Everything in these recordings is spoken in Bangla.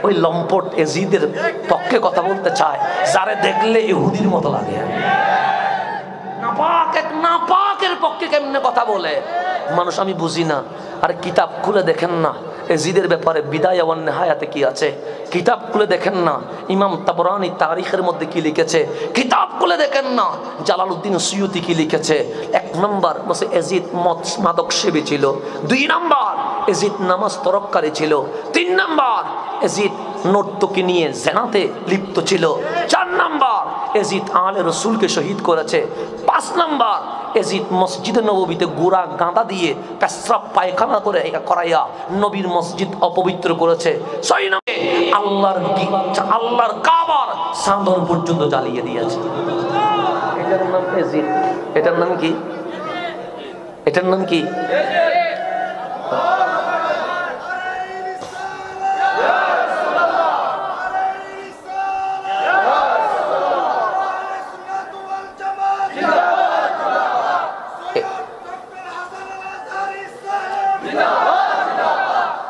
ওই লম্পট এজিদের পক্ষে কথা বলতে চায়, যারে দেখলে ইহুদির মতো লাগে। নাপাক এক নাপাকের পক্ষে কেমনে কথা বলে মানুষ, আমি বুঝি না। আরে কিতাব খুলে দেখেন না এজিদের ব্যাপারে বিদায়া ওয়ান নিহায়াতে কি আছে, কিতাব খুলে দেখেন না ইমাম তাবরানী তারিখের মধ্যে কি লিখেছে, কিতাব খুলে দেখেন না জালালউদ্দিন সুয়ুতি কি লিখেছে। এক নম্বর বসে এজিদ মাদক সেবী ছিল, 2 নম্বর এজিদ নামাজ তরককারী ছিল, 3 নম্বর এজিদ নর্তকী নিয়ে জেনাতে লিপ্ত ছিল, 4 নম্বর এজিদ আলে রসুলকে শহীদ করেছে, 5 নম্বর এজিদ মসজিদে নববীতে গোড়া গাঁদা দিয়ে পেশরাব পায়খানা করে করাইয়া নবীর মসজিদ অপবিত্র করেছে, 6 নম্বরে আল্লাহর কাবার চাদর পর্যন্ত জ্বালিয়ে দিয়েছে। এটার নাম এজিদ। এটার নাম কি? এটার নাম কি?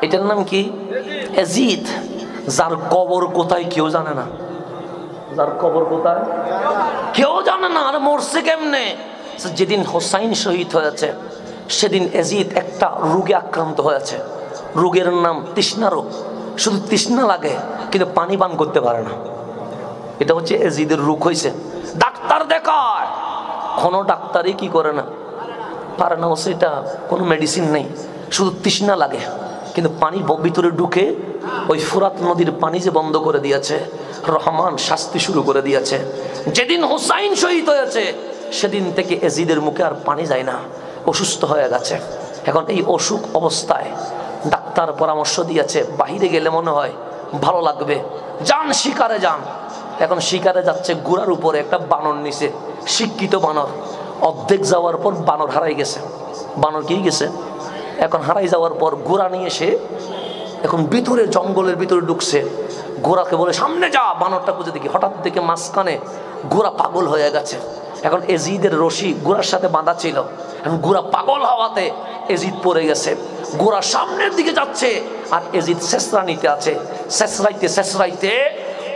এটার নাম কি? এজিদ। যার কবর কোথায় কেউ জানে না, যার কবর কোথায় কেউ জানে না। আর মরছে কেমনে? যেদিন হোসাইন শহীদ হয়েছে সেদিন এজিদ একটা রোগে আক্রান্ত হয়েছে, রোগের নাম তৃষ্ণা রোগ। শুধু তৃষ্ণা লাগে কিন্তু পানি পান করতে পারে না। এটা হচ্ছে এজিদের রোগ হয়েছে। ডাক্তার দেখায়, কোনো ডাক্তারই কি করে না, পারে না। সেটা কোনো মেডিসিন নেই, শুধু তৃষ্ণা লাগে কিন্তু পানি ভিতরে ঢুকে ওই ফুরাত নদীর পানি যে বন্ধ করে দিয়েছে, রহমান শাস্তি শুরু করে দিয়েছে। যেদিন হোসাইন শহীদ হয়েছে সেদিন থেকে এজিদের মুখে আর পানি যায় না, অসুস্থ হয়ে গেছে। এখন এই অসুখ অবস্থায় ডাক্তার পরামর্শ দিয়েছে বাহিরে গেলে মনে হয় ভালো লাগবে, যান শিকারে যান। এখন শিকারে যাচ্ছে, ঘোড়ার উপরে একটা বানর নিচে, শিক্ষিত বানর। অর্ধেক যাওয়ার পর বানর হারাই গেছে। বানর কি গেছে? এখন হারাই যাওয়ার পর ঘোড়া নিয়ে এসে এখন ভিতরে জঙ্গলের ভিতরে ঢুকছে। ঘোড়াকে বলে সামনে যা, বানরটা খুঁজে দেখি। হঠাৎ দেখে মাঝখানে ঘোড়া পাগল হয়ে গেছে। এখন এজিদের রশি ঘোড়ার সাথে বাঁধা ছিল, এখন ঘোড়া পাগল হওয়াতে এজিদ পড়ে গেছে। ঘোড়া সামনের দিকে যাচ্ছে আর এজিদ শেষরানিতে আছে। শেষরাইতে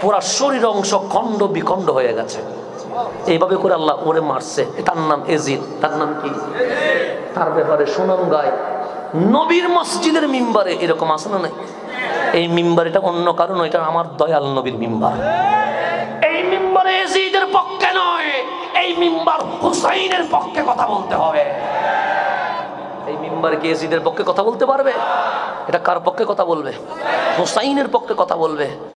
পুরা শরীর অংশ খণ্ড বিখণ্ড হয়ে গেছে। এইভাবে করে আল্লাহ ওরে মারছে। তার নাম এজিদ। তার নাম কি? তার ব্যাপারে সুনাম গায় নবীর মসজিদের মিম্বারে। এরকম আছে না নাই? এই মিম্বার এটা অন্য কারণ, এটা আমার দয়াল নবীর মিম্বার। এই মিম্বারে এজিদের পক্ষে নয়, এই মিম্বার হুসাইনের পক্ষে কথা বলতে হবে। এই মিম্বারে কি এজিদের পক্ষে কথা বলতে পারবে? এটা কার পক্ষে কথা বলবে? হুসাইনের পক্ষে কথা বলবে।